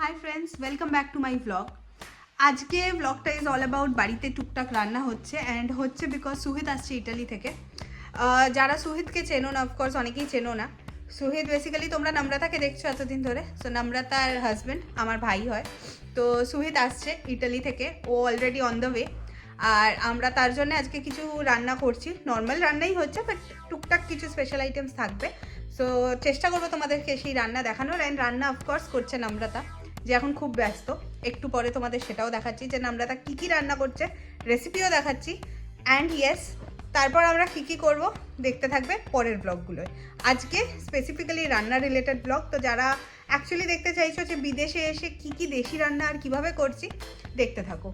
Hi friends, welcome back to my vlog. আজকে ভ্লগটা is all about বাড়িতে টুকটাক রান্না হচ্ছে অ্যান্ড হচ্ছে বিকজ সুহিত আসছে ইটালি থেকে। যারা সুহিতকে চেনো না, অফকোর্স অনেকেই চেনো না। সুহিত বেসিক্যালি তোমরা নম্রতাকে দেখছো এতদিন ধরে। সো নম্রতার হাজব্যান্ড আমার ভাই হয়। তো সুহিত আসছে ইটালি থেকে, ও অলরেডি অন দ্য ওয়ে। আর আমরা তার জন্য আজকে কিছু রান্না করছি, নর্মাল রান্নাই হচ্ছে, বাট টুকটাক কিছু স্পেশাল আইটেমস থাকবে। সো চেষ্টা করবো তোমাদেরকে সেই রান্না দেখানোর। অ্যান্ড রান্না অফকোর্স করছে নম্রতা, যে এখন খুব ব্যস্ত। একটু পরে তোমাদের সেটাও দেখাচ্ছি যে নম্রতা কী কী রান্না করছে, রেসিপিও দেখাচ্ছি। অ্যান্ড ইয়েস, তারপর আমরা কী কী করবো দেখতে থাকবে পরের ব্লগগুলোয়। আজকে স্পেসিফিক্যালি রান্না রিলেটেড ব্লগ। তো যারা অ্যাকচুয়ালি দেখতে চাইছো যে বিদেশে এসে কী কী দেশি রান্না আর কীভাবে করছি, দেখতে থাকো।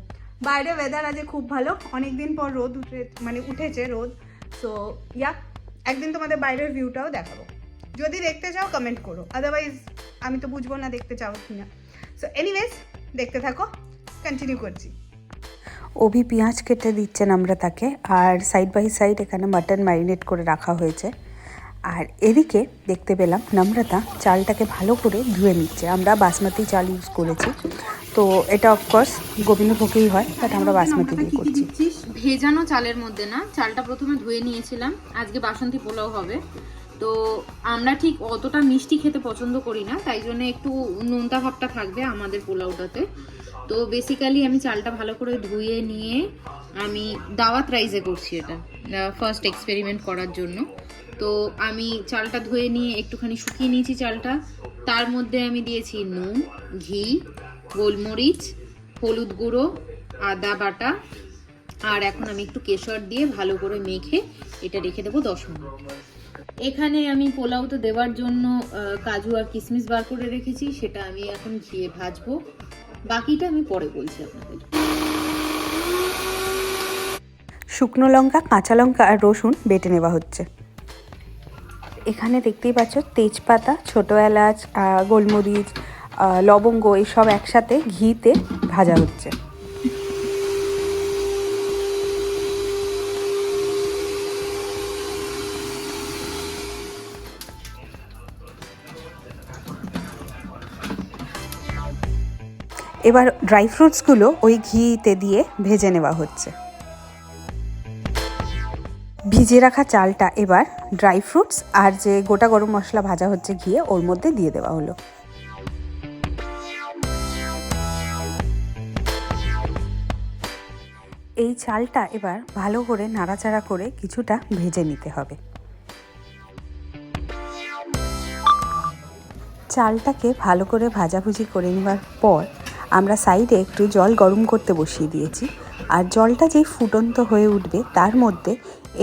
বাইরে ওয়েদার আজ খুব ভালো, অনেকদিন পর রোদ উঠেছে রোদ। সো ইয়া, একদিন তোমাদের বাইরের ভিউটাও দেখাবো। যদি দেখতে চাও কমেন্ট করো, আদারওয়াইজ আমি তো বুঝবো না দেখতে চাও কি না। সো এনিওয়েজ, দেখতে থাকো, কন্টিনিউ করছি। অভি পেঁয়াজ কেটে দিচ্ছেন আমরা তাকে, আর সাইড বাই সাইড এখানে মাটন ম্যারিনেট করে রাখা হয়েছে। আর এদিকে দেখতে পেলাম নম্রতা চালটাকে ভালো করে ধুয়ে নিচ্ছে। আমরা বাসমতি চাল ইউজ করেছি, তো এটা অফকোর্স গোবিন্দভোগেই হয়, বাট আমরা বাসমতি দিয়ে করছি। ভেজানো চালের মধ্যে না, চালটা প্রথমে ধুয়ে নিয়েছিলাম। আজকে বাসন্তী পোলাও হবে, তো আমরা ঠিক অতটা মিষ্টি খেতে পছন্দ করি না, তাই জন্য একটু নোনতা ভাবটা থাকবে আমাদের পোলাওটাতে। তো বেসিক্যালি আমি চালটা ভালো করে ধুয়ে নিয়ে আমি দাওয়াত রাইসে করছি, এটা ফার্স্ট এক্সপেরিমেন্ট করার জন্য। তো আমি চালটা ধুয়ে নিয়ে একটুখানি শুকিয়ে নিয়েছি চালটা। তার মধ্যে আমি দিয়েছি নুন, ঘি, গোলমরিচ, হলুদ গুঁড়ো, আদা বাটা, আর এখন আমি একটু কেশর দিয়ে ভালো করে মেখে এটা রেখে দেবো 10 মিনিট। এখানে আমি পোলাওতে দেওয়ার জন্য কাজু আর কিশমিশ বার করে রেখেছি, সেটা আমি এখন ঘিয়ে ভাজবো। বাকিটা আমি পরে বলছি আপনাদের। শুকনো লঙ্কা, কাঁচা লঙ্কা আর রসুন বেটে নেওয়া হচ্ছে। এখানে দেখতেই পাচ্ছ তেজপাতা, ছোটো এলাচ, গোলমরিচ, লবঙ্গ এইসব একসাথে ঘিতে ভাজা হচ্ছে। এবার ড্রাই ফ্রুটসগুলো ওই ঘিতে দিয়ে ভেজে নেওয়া হচ্ছে। ভিজে রাখা চালটা এবার ড্রাই ফ্রুটস আর যে গোটা গরম মশলা ভাজা হচ্ছে ঘিয়ে, ওর মধ্যে দিয়ে দেওয়া হলো। এই চালটা এবার ভালো করে নাড়াচাড়া করে কিছুটা ভেজে নিতে হবে। চালটাকে ভালো করে ভাজাভুজি করে নেওয়ার পর আমরা সাইডে একটু জল গরম করতে বসিয়ে দিয়েছি। আর জলটা যেই ফুটন্ত হয়ে উঠবে, তার মধ্যে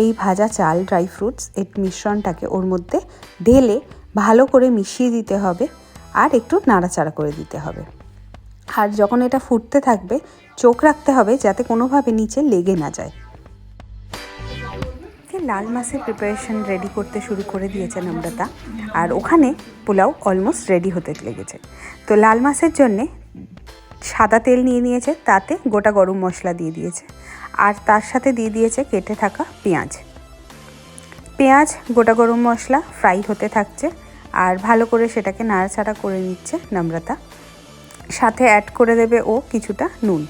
এই ভাজা চাল, ড্রাই ফ্রুটস এর মিশ্রণটাকে ওর মধ্যে ঢেলে ভালো করে মিশিয়ে দিতে হবে আর একটু নাড়াচাড়া করে দিতে হবে। আর যখন এটা ফুটতে থাকবে, চোখ রাখতে হবে যাতে কোনোভাবে নিচে লেগে না যায়। লাল মাছের প্রিপারেশন রেডি করতে শুরু করে দিয়েছেন নম্রতা, আর ওখানে পোলাও অলমোস্ট রেডি হতে লেগেছে। তো লাল মাছের জন্যে সাদা তেল নিয়ে নিয়েছে, তাতে গোটা গরম মশলা দিয়ে দিয়েছে, আর তার সাথে দিয়ে দিয়েছে কেটে থাকা পেঁয়াজ, গোটা গরম মশলা ফ্রাই হতে থাকছে, আর ভালো করে সেটাকে নাড়াচাড়া করে নিচ্ছে নম্রতা। সাথে অ্যাড করে দেবে ও কিছুটা নুন।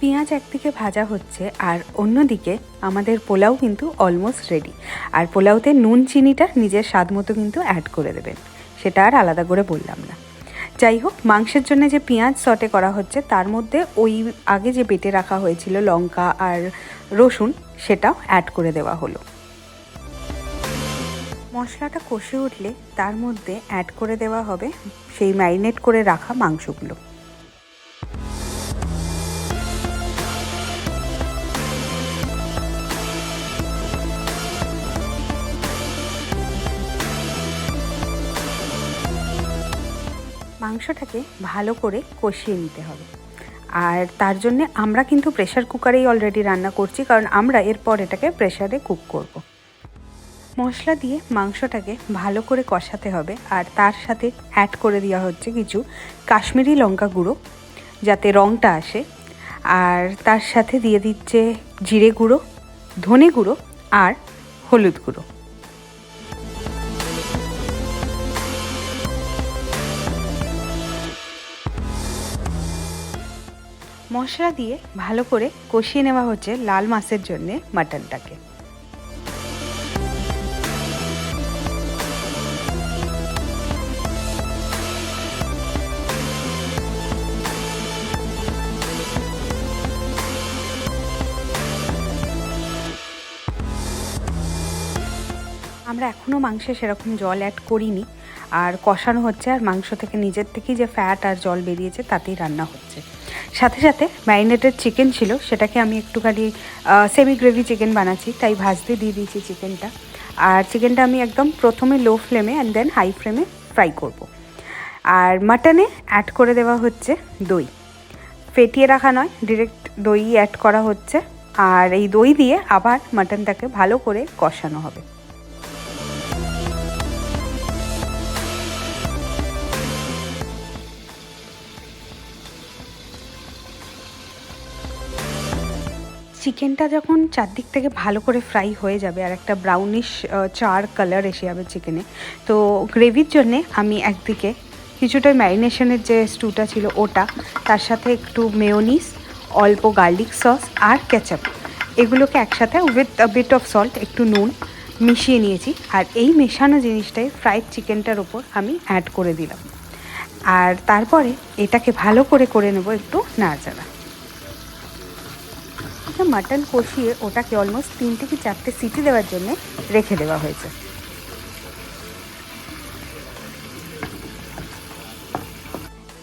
পেঁয়াজ একদিকে ভাজা হচ্ছে, আর অন্যদিকে আমাদের পোলাও কিন্তু অলমোস্ট রেডি। আর পোলাওতে নুন চিনিটা নিজের স্বাদ মতো কিন্তু অ্যাড করে দেবেন, সেটা আর আলাদা করে বললাম না। যাই হোক, মাংসের জন্য যে পেঁয়াজ সটে করা হচ্ছে, তার মধ্যে ওই আগে যে বেটে রাখা হয়েছিল লঙ্কা আর রসুন, সেটাও অ্যাড করে দেওয়া হলো। মশলাটা কষে উঠলে তার মধ্যে অ্যাড করে দেওয়া হবে সেই ম্যারিনেট করে রাখা মাংসগুলো। মাংসটাকে ভালো করে কষিয়ে নিতে হবে। আর তার জন্যে আমরা কিন্তু প্রেশার কুকারেই অলরেডি রান্না করছি, কারণ আমরা এরপর এটাকে প্রেশারে কুক করব। মশলা দিয়ে মাংসটাকে ভালো করে কষাতে হবে, আর তার সাথে অ্যাড করে দেওয়া হচ্ছে কিছু কাশ্মীরি লঙ্কা গুঁড়ো, যাতে রঙটা আসে। আর তার সাথে দিয়ে দিচ্ছে জিরে গুঁড়ো, ধনে গুঁড়ো আর হলুদ গুঁড়ো। মশলা দিয়ে ভালো করে কষিয়ে নেওয়া হচ্ছে লাল মাছের জন্যে মাটনটাকে। আমরা এখনও মাংসে সেরকম জল অ্যাড করিনি, আর কষানো হচ্ছে, আর মাংস থেকে নিজের থেকেই যে ফ্যাট আর জল বেরিয়েছে তাতেই রান্না হচ্ছে। সাথে সাথে ম্যারিনেটেড চিকেন ছিল, সেটাকে আমি একটুখানি সেমি গ্রেভি চিকেন বানাচ্ছি, তাই ভাজতে দিয়ে দিয়েছি চিকেনটা। আর চিকেনটা আমি একদম প্রথমে লো ফ্লেমে অ্যান্ড দেন হাই ফ্লেমে ফ্রাই করব। আর মাটনে অ্যাড করে দেওয়া হচ্ছে দই, ফেটিয়ে রাখা নয়, ডিরেক্ট দই অ্যাড করা হচ্ছে। আর এই দই দিয়ে আবার মাটনটাকে ভালো করে কষানো হবে। চিকেনটা যখন চারদিক থেকে ভালো করে ফ্রাই হয়ে যাবে আর একটা ব্রাউনিশ চার কালার এসে যাবে চিকেনে, তো গ্রেভির জন্যে আমি একদিকে কিছুটা ম্যারিনেশনের যে স্টুটা ছিল ওটা, তার সাথে একটু মেয়োনিজ, অল্প গার্লিক সস আর কেচাপ, এগুলোকে একসাথে with a bit of salt, একটু নুন মিশিয়ে নিয়েছি। আর এই মেশানো জিনিসটাই ফ্রাইড চিকেনটার ওপর আমি অ্যাড করে দিলাম। আর তারপরে এটাকে ভালো করে নেব একটু নাড়াচাড়া। মাটন কষিয়ে ওটাকে অলমোস্ট 3 থেকে 4টে সিটি দেওয়ার জন্য রেখে দেওয়া হয়েছে।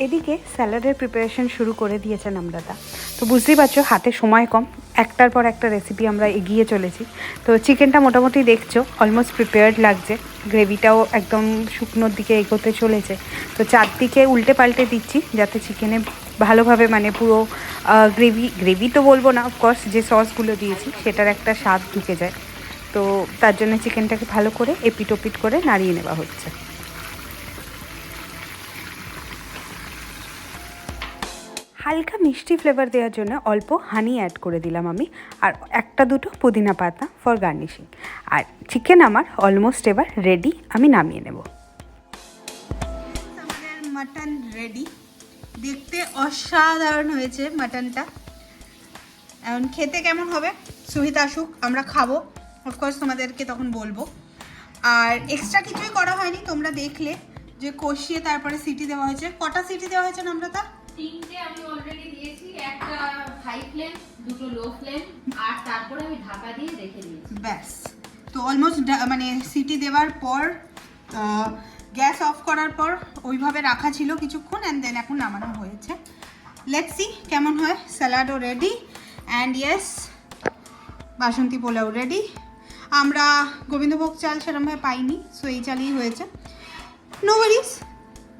এদিকে স্যালাডের প্রিপারেশন শুরু করে দিয়েছেন আমরাদা। তো বুঝতেই পারছো হাতে সময় কম, একটার পর একটা রেসিপি আমরা এগিয়ে চলেছি। তো চিকেনটা মোটামুটি দেখছো অলমোস্ট প্রিপেয়ার্ড লাগছে, গ্রেভিটাও একদম শুকনোর দিকে এগোতে চলেছে। তো চারদিকে উল্টে পাল্টে দিচ্ছি যাতে চিকেনে ভালোভাবে মানে পুরো গ্রেভি তো বলবো না, অফকোর্স যে সসগুলো দিয়েছি সেটার একটা স্বাদ ঢুকে যায়। তো তার জন্য চিকেনটাকে ভালো করে এপিট ওপিট করে নাড়িয়ে নেওয়া হচ্ছে। হালকা মিষ্টি ফ্লেভার দেওয়ার জন্য অল্প হানি অ্যাড করে দিলাম আমি, আর একটা দুটো পুদিনা পাতা ফর গার্নিশিং। আর চিকেন আমার অলমোস্ট এবার রেডি, আমি নামিয়ে নেব। আমাদের মাটন রেডি, দেখতে অসাধারণ হয়েছে মাটনটা। এখন খেতে কেমন হবে সুহিত আসুক, আমরা খাবো, অফকোর্স তোমাদেরকে তখন বলবো। আর এক্সট্রা কিছুই করা হয়নি, তোমরা দেখলে যে কষিয়ে তারপরে সিটি দেওয়া হয়েছে। কটা সিটি দেওয়া হয়েছে নম্রতা? 3টে আমি অলরেডি দিয়েছি, একটা হাই ফ্লেম, দুটো লো ফ্লেম, আর তারপরে আমি ঢাকা দিয়ে রেখে দিয়েছি। ব্যাস, তো অলমোস্ট মানে সিটি দেওয়ার পর গ্যাস অফ করার পর ওইভাবে রাখা ছিল কিছুক্ষণ, অ্যান্ড দেন এখন নামানো হয়েছে। লেটস সি কেমন হয়। স্যালাডও ready, and yes basanti pulao ready. আমরা গোবিন্দভোগ চাল সেরকমভাবে পাইনি, সো এই চালই হয়েছে। নো ওয়ারিস,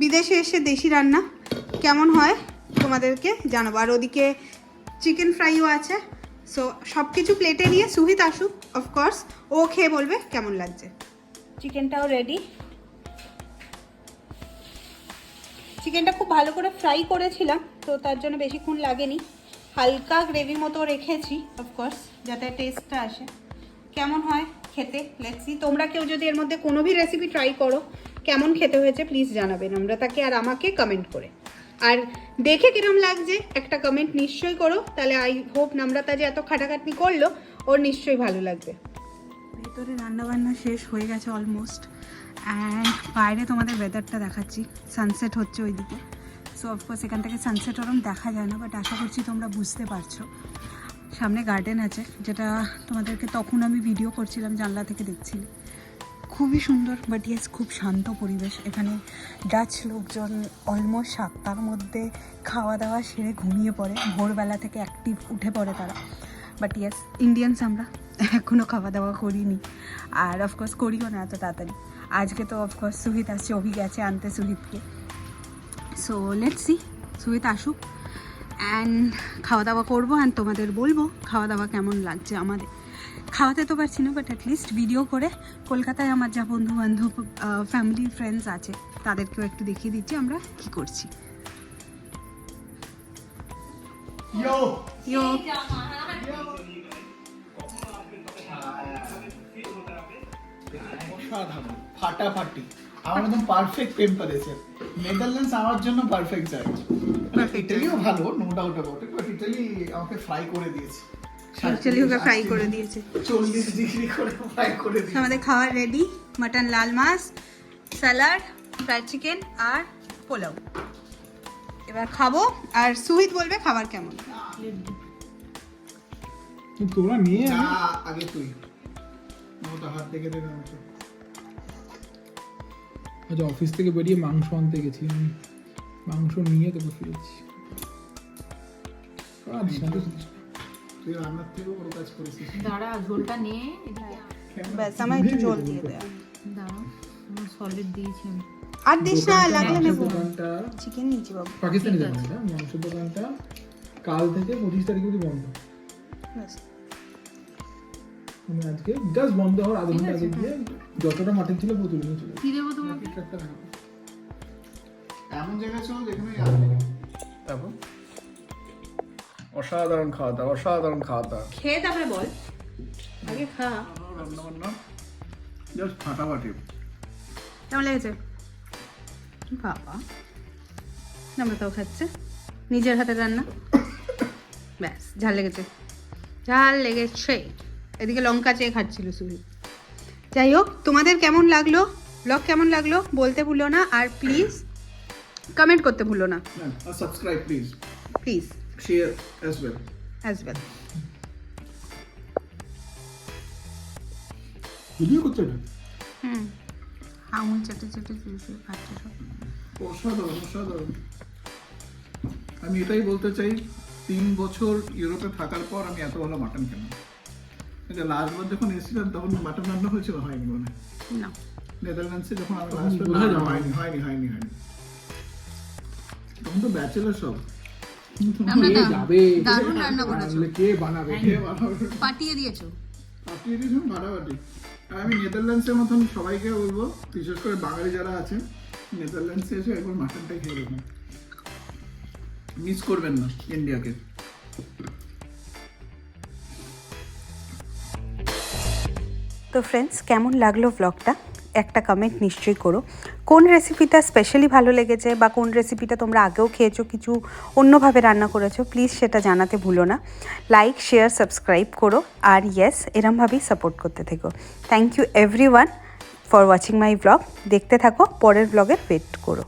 বিদেশে এসে দেশি রান্না কেমন হয় তোমাদেরকে জানাবো। আর ওদিকে চিকেন ফ্রাইও আছে। সো সব কিছু প্লেটে নিয়ে সুহিত আসুক, অফকোর্স ও খেয়ে বলবে কেমন লাগছে। চিকেনটাও রেডি। চিকেনটা খুব ভালো করে ফ্রাই করেছিলাম, তো তার জন্য বেশিক্ষণ লাগেনি, হালকা গ্রেভি মতো রেখেছি অফকোর্স যাতে টেস্টটা আসে। কেমন হয় খেতে লেটস সি। তোমরা কেউ যদি এর মধ্যে কোনো ভি রেসিপি ট্রাই করো, কেমন খেতে হয়েছে প্লিজ জানাবেন নম্রতাকে আর আমাকে কমেন্ট করে। আর দেখে কিরম লাগছে একটা কমেন্ট নিশ্চয়ই করো, তাহলে আই হোপ নম্রতা যে এত খাটাখাটনি করলো ওর নিশ্চয়ই ভালো লাগবে। ভেতরে রান্নাবান্না শেষ হয়ে গেছে অলমোস্ট, অ্যান্ড বাইরে তোমাদের ওয়েদারটা দেখাচ্ছি, সানসেট হচ্ছে ওইদিকে। সো অফকোর্স এখান থেকে সানসেট ওরম দেখা যায় না, বাট আশা করছি তোমরা বুঝতে পারছো। সামনে গার্ডেন আছে, যেটা তোমাদেরকে তখন আমি ভিডিও করছিলাম জানলা থেকে দেখছিলাম, খুবই সুন্দর। বাট ইয়েস খুব শান্ত পরিবেশ এখানে। ডাচ লোকজন অলমোস্ট 7টার মধ্যে খাওয়া দাওয়া সেরে ঘুমিয়ে পড়ে, ভোরবেলা থেকে অ্যাক্টিভ উঠে পড়ে তারা। বাট ইয়েস ইন্ডিয়ানস আমরা এখনও খাওয়া দাওয়া করিনি, আর অফকোর্স করিও না এত তাড়াতাড়ি। আজকে তো অফকোর্স সুহিত আসছে, অভি গেছে আনতে সুহিতকে। সো লেটস সি সুহিত আসুক, অ্যান্ড খাওয়া দাওয়া করবো, অ্যান্ড তোমাদের বলবো খাওয়া দাওয়া কেমন লাগছে আমাদের। খাওয়াতে তো পারছি না, বাট অ্যাটলিস্ট ভিডিও করে কলকাতায় আমার যা বন্ধু বান্ধব ফ্যামিলি ফ্রেন্ডস আছে তাদেরকেও একটু দেখিয়ে দিচ্ছি আমরা কি করছি। ফাটাফাটি আমার একদম পারফেক্ট টেম্পারেচার, নেদারল্যান্ডস আমার জন্য পারফেক্ট জায়গা। ইটালিও ভালো, no doubt about it, but Italy আমাকে ফ্রাই করে দিয়েছে। অ্যাকচুয়ালি ওকে ফ্রাই করে দিয়েছে, 40 ডিগ্রি করে ফ্রাই করে দিয়েছে। আমাদের খাবার রেডি, মাটন লাল মাছ, স্যালাড, ফ্রাইড চিকেন আর পোলাও। এবার খাবো, আর সুহিত বলবে খাবার কেমন। তোরা নিয়ে আগে তুই মোটা হাত দেখে দেবে আমাকে। আচ্ছা, অফিস থেকে বেরিয়ে মাংস আনতে গেছি আমি, মাংস নিয়ে তোকে ফিরেছি। তুই রান্নার থেকেও বড় কাজ করেছিস। দাঁড়া, ঝোলটা নিয়ে ব্যাস, আমার একটু জল দিয়ে দেয়। দাঁড়া, আমার সলিড দিয়েছি আমি। আর দিস না, লাগলে নেবো। দোকানটা চিকেন নিয়েছি বাবু। পাকিস্তানি দোকানটা, মাংসের দোকানটা কাল থেকে 25 তারিখ অবধি বন্ধ। ব্যাস। আমি আজকে জাস্ট বন্ধ হওয়ার আধ ঘন্টা আগে গিয়ে যতটা মাটন ছিল পুরো তুলে নিয়ে চলে কি দেবো তোমাকে? এমন জায়গায় চলো যেখানে তারপর অসাধারণ খাওয়া দাওয়া, অসাধারণ খাওয়া দাওয়া। খেয়ে তারপরে বল, আগে খা। রান্না বান্না জাস্ট ফাটাফাটি। কেমন লেগেছে বাবা? আমরা তাও খাচ্ছে, নিজের হাতে রান্না। ব্যাস, ঝাল লেগেছে, ঝাল লেগেছে। এদিকে লঙ্কা চেয়ে খাচ্ছিল সুহিত। যাই হোক, তোমাদের কেমন লাগলো, ব্লগ কেমন লাগলো বলতে ভুলো না, আর প্লিজ কমেন্ট করতে ভুলো না, subscribe please, please share as well. Video করতে এটা আঙুল চেটে চেটে চুষে খাচ্ছে সব। অসাধারণ অসাধারণ। আমি এটাই বলতে চাই, 3 বছর ইউরোপে থাকার পর আমি এত ভালো মাটন খেলাম। এটা লাস্টবার যখন এসেছিলাম তখন মাটন রান্না হয়েছিল, হয়নি মনে হয়। না, নেদারল্যান্ডসে যখন আমি বোঝা যায় না। হয়নি তখন তো ব্যাচেলার সব। কে যাবে, দারুণ রান্না করেছো, কে বানাবে, কে বানাবে? পাঠিয়ে দিয়েছো। আপনি দিয়েছেন ফাটাফাটি। আর আমি নেদারল্যান্ডসের মতন সবাইকে বলবো, বিশেষ করে বাঙালি যারা আছেন, নেদারল্যান্ডসে এসে একবার মাটনটাই খেয়ে দেখুন, মিস করবেন না ইন্ডিয়াকে। তো ফ্রেন্ডস, কেমন লাগলো ব্লগটা একটা কমেন্ট নিশ্চয়ই করো। কোন রেসিপিটা স্পেশালি ভালো লেগেছে বা কোন রেসিপিটা তোমরা আগেও খেয়েছো, কিছু অন্যভাবে রান্না করেছো, প্লিজ সেটা জানাতে ভুলো না। লাইক, শেয়ার, সাবস্ক্রাইব করো, আর ইয়েস, এরমভাবেই সাপোর্ট করতে থেকো। Thank you everyone for watching my blog. দেখতে থাকো, পরের ব্লগের ওয়েট করো।